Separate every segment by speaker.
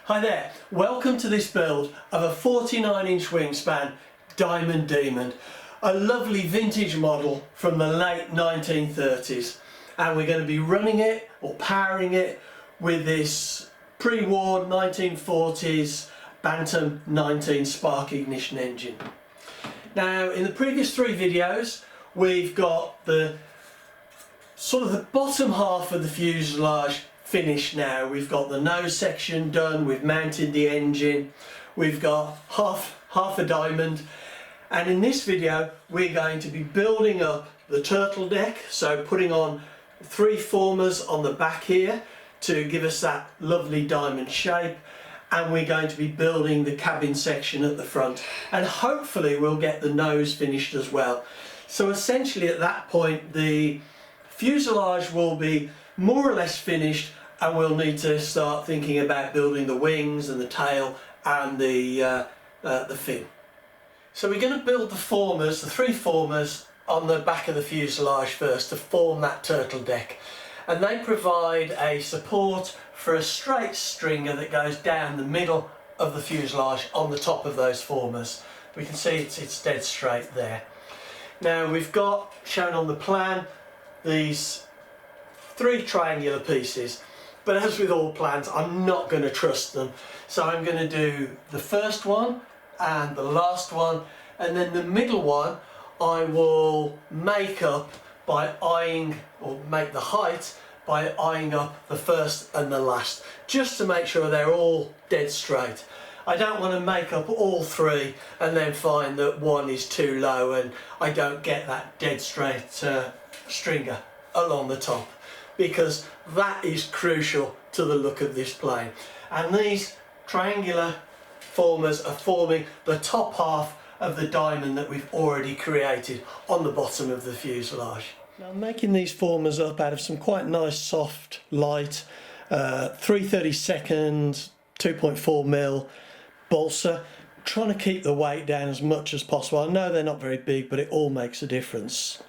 Speaker 1: Hi there, welcome to this build of a 49-inch wingspan Diamond Demon, a lovely vintage model from the late 1930s, and we're going to be running it or powering it with this pre-war 1940s Bantam 19 spark ignition engine. Now in the previous three videos we've got the sort of the bottom half of the fuselage finished now. We've got the nose section done, we've mounted the engine, we've got half a diamond, and in this video we're going to be building up the turtle deck, so putting on three formers on the back here to give us that lovely diamond shape, and we're going to be building the cabin section at the front, and hopefully we'll get the nose finished as well. So essentially at that point the fuselage will be more or less finished, and we'll need to start thinking about building the wings and the tail and the fin. So we're going to build the formers, the three formers, on the back of the fuselage first to form that turtle deck, and they provide a support for a straight stringer that goes down the middle of the fuselage on the top of those formers. We can see it's dead straight there. Now we've got, shown on the plan, these three triangular pieces, but as with all plans I'm not going to trust them, so I'm going to do the first one and the last one, and then the middle one I will make up by eyeing, or make the height by eyeing up the first and the last, just to make sure they're all dead straight. I don't want to make up all three and then find that one is too low and I don't get that dead straight stringer along the top, because that is crucial to the look of this plane. And these triangular formers are forming the top half of the diamond that we've already created on the bottom of the fuselage. Now I'm making these formers up out of some quite nice soft light 3/32 2.4mm balsa, trying to keep the weight down as much as possible. I know they're not very big, but it all makes a difference.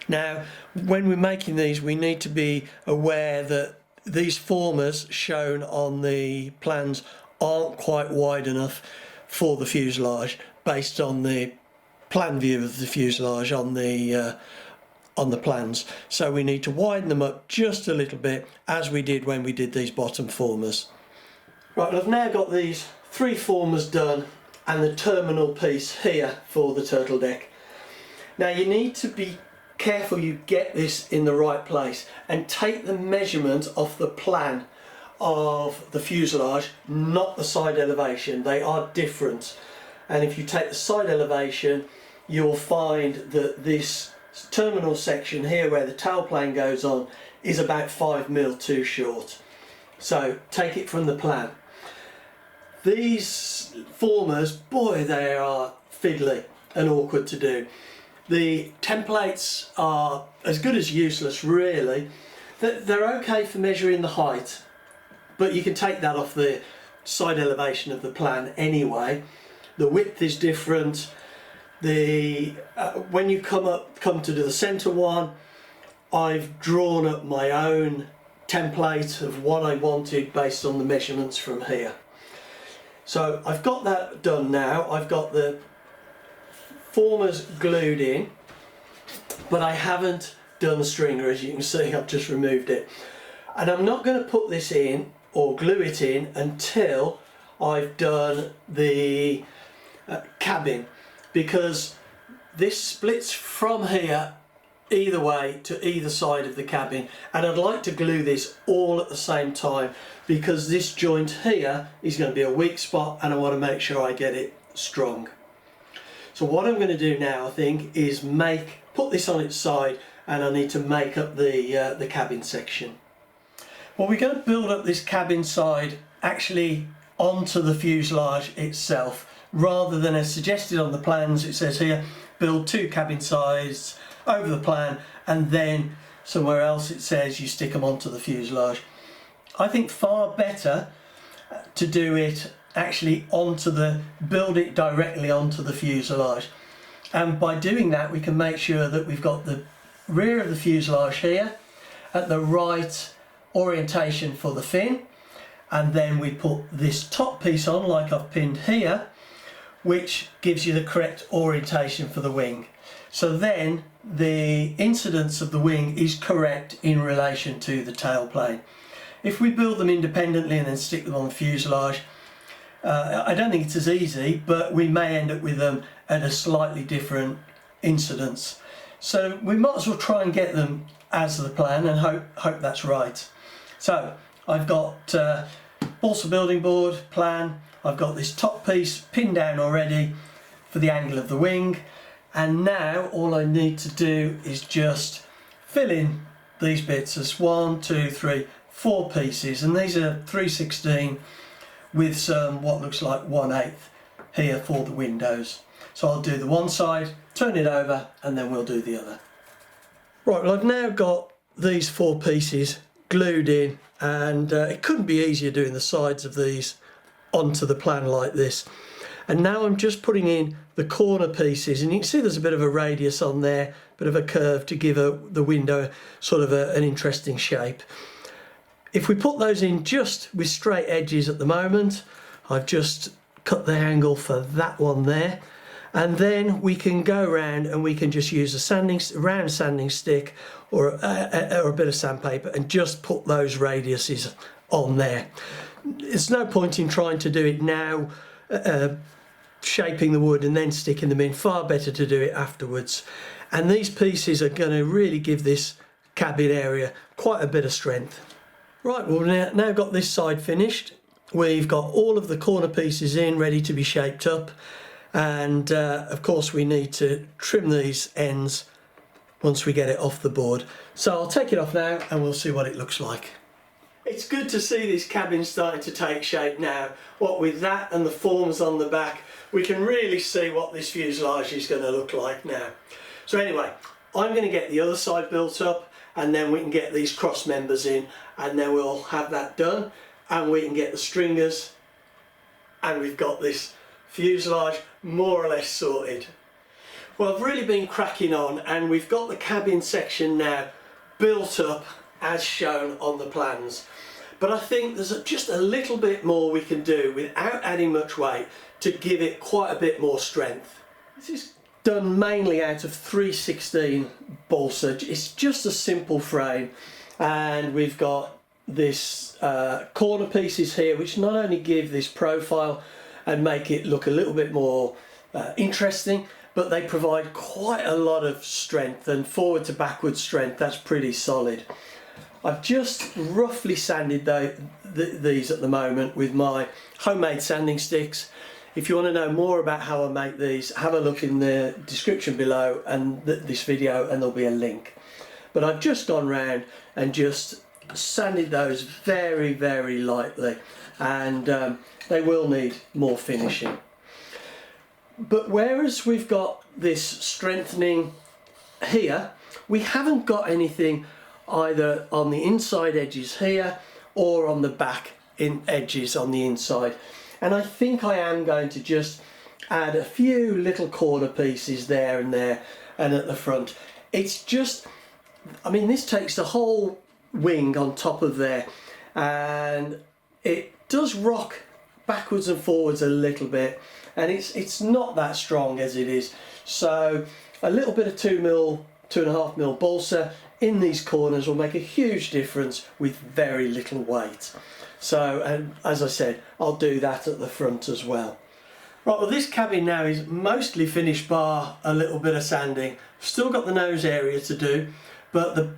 Speaker 1: Now when we're making these we need to be aware that these formers shown on the plans aren't quite wide enough for the fuselage based on the plan view of the fuselage on the plans, so we need to widen them up just a little bit, as we did when we did these bottom formers. Right, I've now got these three formers done and the terminal piece here for the turtle deck. Now you need to be careful you get this in the right place and take the measurement off the plan of the fuselage, not the side elevation. They are different, and if you take the side elevation you'll find that this terminal section here where the tailplane goes on is about 5mm too short, so take it from the plan. These formers, boy, they are fiddly and awkward to do. The templates are as good as useless really. They're okay for measuring the height, but you can take that off the side elevation of the plan anyway. The width is different. When you come to do the centre one, I've drawn up my own template of what I wanted based on the measurements from here. So I've got that done now. I've got the formers glued in, but I haven't done the stringer. As you can see, I've just removed it, and I'm not going to put this in or glue it in until I've done the cabin, because this splits from here either way to either side of the cabin, and I'd like to glue this all at the same time because this joint here is going to be a weak spot and I want to make sure I get it strong. So what I'm going to do now, I think, is put this on its side, and I need to make up the cabin section. Well, we're going to build up this cabin side actually onto the fuselage itself, rather than as suggested on the plans. It says here build two cabin sides over the plan, and then somewhere else it says you stick them onto the fuselage. I think far better to do it actually build it directly onto the fuselage, and by doing that we can make sure that we've got the rear of the fuselage here at the right orientation for the fin, and then we put this top piece on like I've pinned here, which gives you the correct orientation for the wing. So then the incidence of the wing is correct in relation to the tailplane. If we build them independently and then stick them on the fuselage, I don't think it's as easy, but we may end up with them at a slightly different incidence. So we might as well try and get them as the plan and hope that's right. So I've got balsa building board plan, I've got this top piece pinned down already for the angle of the wing, and now all I need to do is just fill in these bits as 1, 2, 3, 4 pieces, and these are 3/16 with some what looks like 1/8 here for the windows. So I'll do the one side, turn it over, and then we'll do the other. Right, well I've now got these 4 pieces glued in, and it couldn't be easier doing the sides of these onto the plan like this. And now I'm just putting in the corner pieces, and you can see there's a bit of a radius on there, bit of a curve to give the window sort of an interesting shape. If we put those in just with straight edges at the moment, I've just cut the angle for that one there, and then we can go around and we can just use a round sanding stick or a bit of sandpaper and just put those radiuses on there. There's no point in trying to do it now, shaping the wood and then sticking them in. Far better to do it afterwards. And these pieces are going to really give this cabin area quite a bit of strength. Right, well now got this side finished. We've got all of the corner pieces in, ready to be shaped up, and of course we need to trim these ends once we get it off the board. So I'll take it off now and we'll see what it looks like. It's good to see this cabin starting to take shape now. What with that and the forms on the back, we can really see what this fuselage is going to look like now. So anyway, I'm going to get the other side built up, and then we can get these cross members in, and then we'll have that done, and we can get the stringers, and we've got this fuselage more or less sorted. Well, I've really been cracking on, and we've got the cabin section now built up as shown on the plans. But I think there's just a little bit more we can do without adding much weight to give it quite a bit more strength. This is done mainly out of 3/16 balsa. It's just a simple frame, and we've got this corner pieces here which not only give this profile and make it look a little bit more interesting, but they provide quite a lot of strength, and forward to backward strength. That's pretty solid. I've just roughly sanded these at the moment with my homemade sanding sticks. If you want to know more about how I make these, have a look in the description below and this video, and there'll be a link. But I've just gone round and just sanded those very, very lightly, and they will need more finishing. But whereas we've got this strengthening here, we haven't got anything either on the inside edges here or on the back edges on the inside. And I think I am going to just add a few little corner pieces there and there and at the front. It's just, I mean, this takes the whole wing on top of there, and it does rock backwards and forwards a little bit, and it's not that strong as it is. So a little bit of 2.5mm balsa in these corners will make a huge difference with very little weight. So, and as I said, I'll do that at the front as well. Right, well this cabin now is mostly finished bar a little bit of sanding. Still got the nose area to do, but the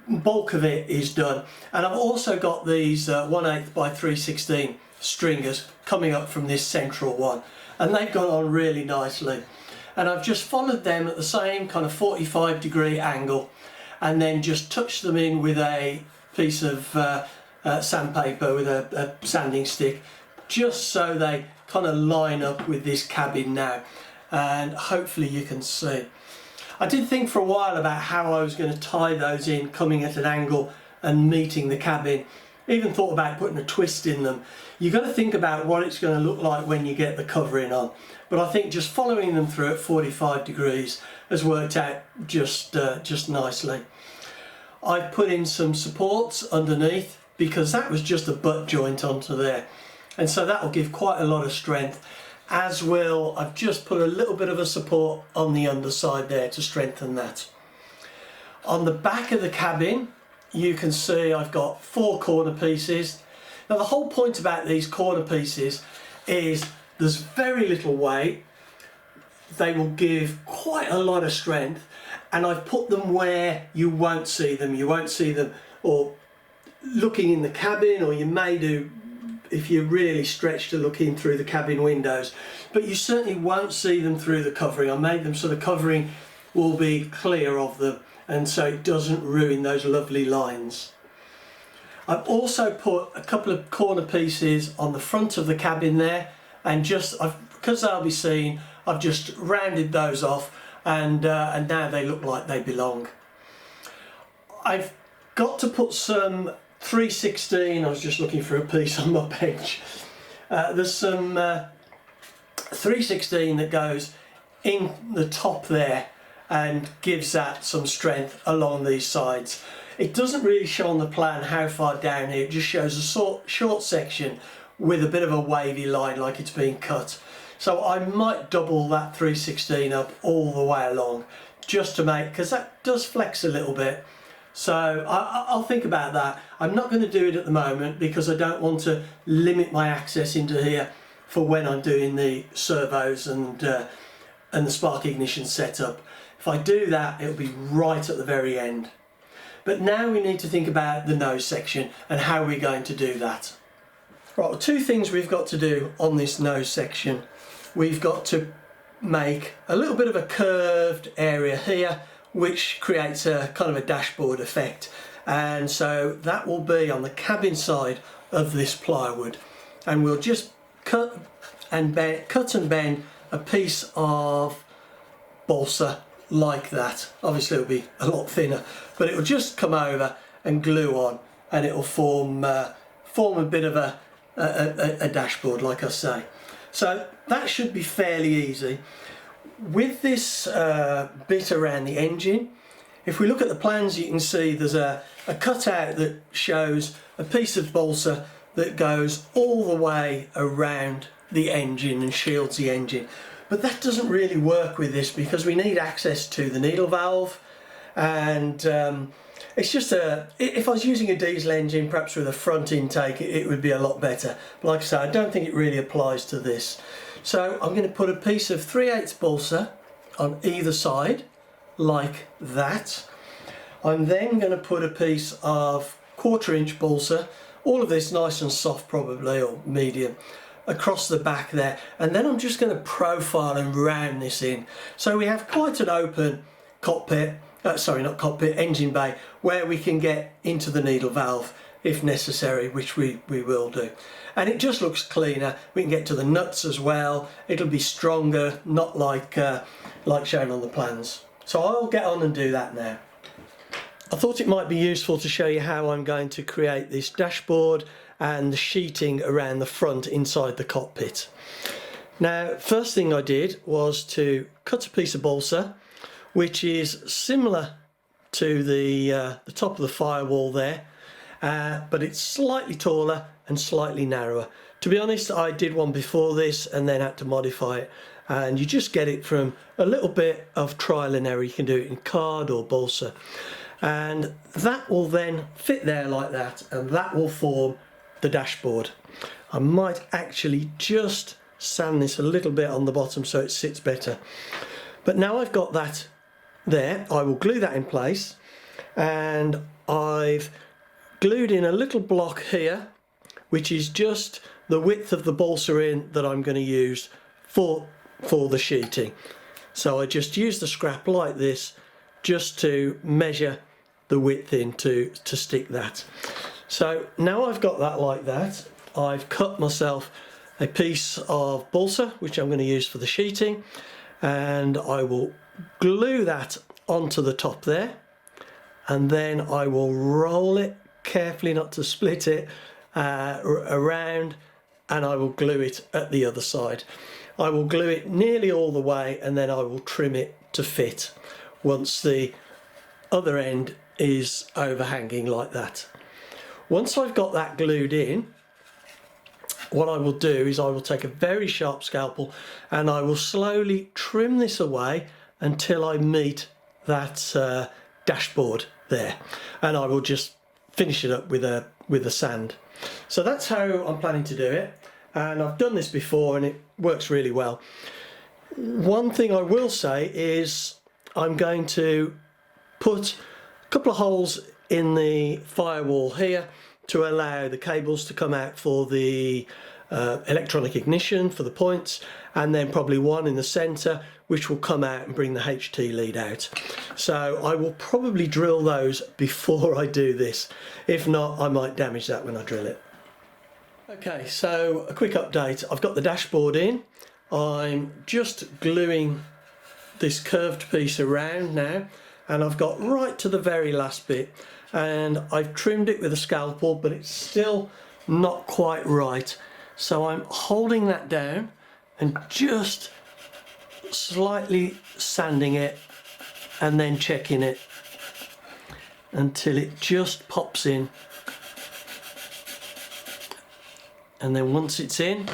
Speaker 1: bulk of it is done. And I've also got these 1/8 by 3/16 stringers coming up from this central one, and they've gone on really nicely. And I've just followed them at the same kind of 45-degree angle, and then just touched them in with a piece of sandpaper with a sanding stick, just so they kind of line up with this cabin now, and hopefully you can see. I did think for a while about how I was going to tie those in coming at an angle and meeting the cabin. Even thought about putting a twist in them. You've got to think about what it's going to look like when you get the covering on, but I think just following them through at 45 degrees has worked out just nicely. I've put in some supports underneath because that was just a butt joint onto there, and so that will give quite a lot of strength, as will, I've just put a little bit of a support on the underside there to strengthen that. On the back of the cabin you can see I've got 4 corner pieces. Now the whole point about these corner pieces is there's very little weight, they will give quite a lot of strength, and I've put them where you won't see them. You won't see them or looking in the cabin, or you may do if you're really stretched to look in through the cabin windows, but you certainly won't see them through the covering. I made them so the covering will be clear of them, and so it doesn't ruin those lovely lines. I've also put a couple of corner pieces on the front of the cabin there, and because they'll be seen, I've just rounded those off, and now they look like they belong. I've got to put some 316, I was just looking for a piece on my bench. There's some 316 that goes in the top there and gives that some strength along these sides. It doesn't really show on the plan how far down here, it just shows a short section with a bit of a wavy line like it's being cut. So I might double that 316 up all the way along, just to make, because that does flex a little bit. So I'll think about that. I'm not going to do it at the moment because I don't want to limit my access into here for when I'm doing the servos and the spark ignition setup. If I do that, it'll be right at the very end. But now we need to think about the nose section and how we're going to do that. Right, well, 2 things we've got to do on this nose section. We've got to make a little bit of a curved area here, which creates a kind of a dashboard effect, and so that will be on the cabin side of this plywood, and we'll just cut and bend a piece of balsa like that. Obviously it'll be a lot thinner, but it will just come over and glue on, and it will form a bit of a dashboard, like I say. So that should be fairly easy. With this bit around the engine, if we look at the plans, you can see there's a cutout that shows a piece of balsa that goes all the way around the engine and shields the engine. But that doesn't really work with this because we need access to the needle valve, and it's just if I was using a diesel engine, perhaps with a front intake, it would be a lot better. But like I say, I don't think it really applies to this. So I'm going to put a piece of 3/8 balsa on either side, like that. I'm then going to put a piece of 1/4 inch balsa, all of this nice and soft probably, or medium, across the back there, and then I'm just going to profile and round this in. So we have quite an open cockpit, engine bay, where we can get into the needle valve if necessary, which we will do. And it just looks cleaner. We can get to the nuts as well. It'll be stronger, not like shown on the plans. So I'll get on and do that now. I thought it might be useful to show you how I'm going to create this dashboard and the sheeting around the front inside the cockpit. Now, first thing I did was to cut a piece of balsa, which is similar to the top of the firewall there, but it's slightly taller and slightly narrower. To be honest, I did one before this and then had to modify it, and you just get it from a little bit of trial and error. You can do it in card or balsa, and that will then fit there like that, and that will form the dashboard. I might actually just sand this a little bit on the bottom so it sits better. But now I've got that there, I will glue that in place, and I've glued in a little block here, which is just the width of the balsa in that I'm going to use for the sheeting. So I just use the scrap like this just to measure the width in to stick that. So now I've got that like that, I've cut myself a piece of balsa which I'm going to use for the sheeting, and I will glue that onto the top there, and then I will roll it carefully not to split it around, and I will glue it at the other side. I will glue it nearly all the way, and then I will trim it to fit once the other end is overhanging like that. Once I've got that glued in, what I will do is I will take a very sharp scalpel and I will slowly trim this away until I meet that dashboard there, and I will just finish it up with a sand. So that's how I'm planning to do it, and I've done this before and it works really well. One thing I will say is I'm going to put a couple of holes in the firewall here to allow the cables to come out for the electronic ignition for the points, and then probably one in the center which will come out and bring the HT lead out. So I will probably drill those before I do this. If not, I might damage that when I drill it. Okay, so a quick update. I've got the dashboard in. I'm just gluing this curved piece around now, and I've got right to the very last bit, and I've trimmed it with a scalpel, but it's still not quite right. So I'm holding that down and just slightly sanding it and then checking it until it just pops in, and then once it's in,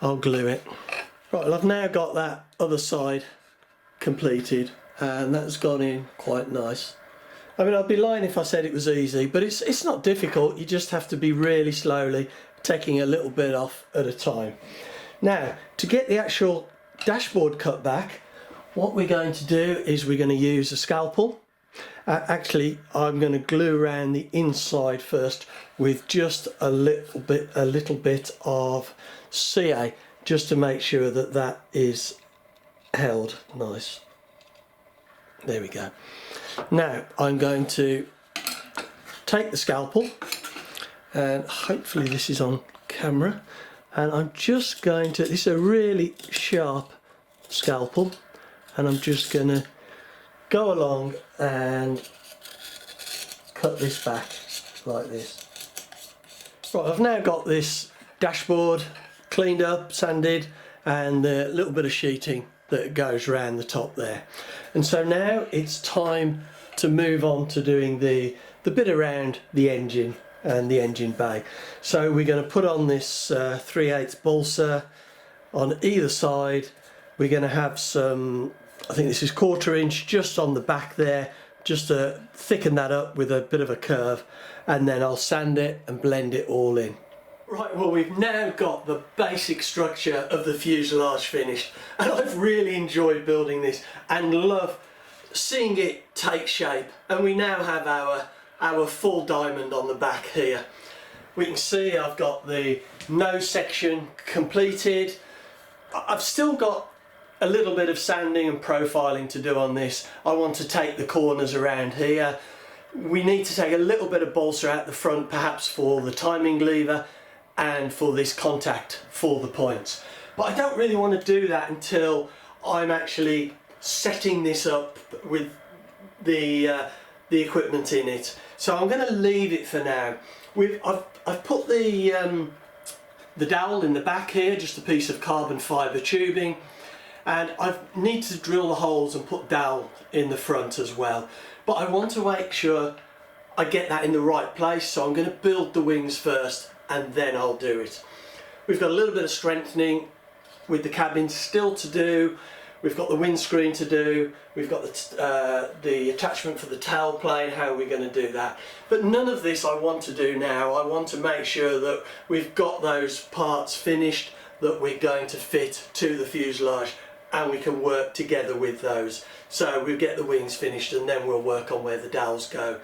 Speaker 1: I'll glue it. Right, well, I've now got that other side completed, and that's gone in quite nice. I mean, I'd be lying if I said it was easy, but it's not difficult. You just have to be really slowly taking a little bit off at a time. Now, to get the actual dashboard cut back, what we're going to do is we're going to use a scalpel. Actually, I'm going to glue around the inside first with just a little bit of CA, just to make sure that that is held nice. There we go. Now I'm going to take the scalpel, and hopefully this is on camera, and I'm just going to, this is a really sharp scalpel, and I'm just going to go along and cut this back like this. Right, I've now got this dashboard cleaned up, sanded, and a little bit of sheeting that goes around the top there. And so now it's time to move on to doing the bit around the engine and the engine bay. So we're going to put on this 3/8 balsa on either side. We're going to have some, I think this is 1/4 inch just on the back there, just to thicken that up with a bit of a curve, and then I'll sand it and blend it all in. Right, well, we've now got the basic structure of the fuselage finished, and I've really enjoyed building this and love seeing it take shape. And we now have our full diamond on the back here. We can see I've got the nose section completed. I've still got a little bit of sanding and profiling to do on this. I want to take the corners around here. We need to take a little bit of balsa out the front, perhaps for the timing lever and for this contact for the points. But I don't really want to do that until I'm actually setting this up with the equipment in it. So I'm going to leave it for now. I've put the dowel in the back here, just a piece of carbon fibre tubing, and I need to drill the holes and put dowel in the front as well. But I want to make sure I get that in the right place, so I'm going to build the wings first and then I'll do it. We've got a little bit of strengthening with the cabin still to do. We've got the windscreen to do. We've got the attachment for the tailplane, how we're going to do that. But none of this I want to do now. I want to make sure that we've got those parts finished that we're going to fit to the fuselage, and we can work together with those. So we'll get the wings finished and then we'll work on where the dowels go.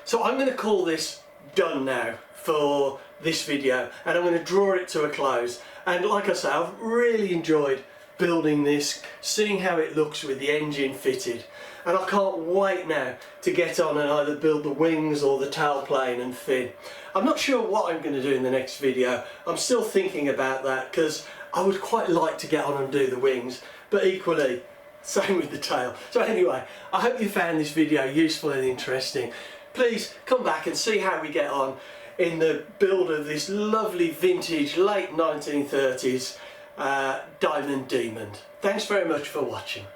Speaker 1: So I'm going to call this done now for this video, and I'm going to draw it to a close. And like I say, I've really enjoyed building this, seeing how it looks with the engine fitted, and I can't wait now to get on and either build the wings or the tailplane and fin. I'm not sure what I'm going to do in the next video. I'm still thinking about that, because I would quite like to get on and do the wings, but equally same with the tail. So anyway, I hope you found this video useful and interesting. Please come back and see how we get on in the build of this lovely vintage late 1930s Diamond Demon. Thanks very much for watching.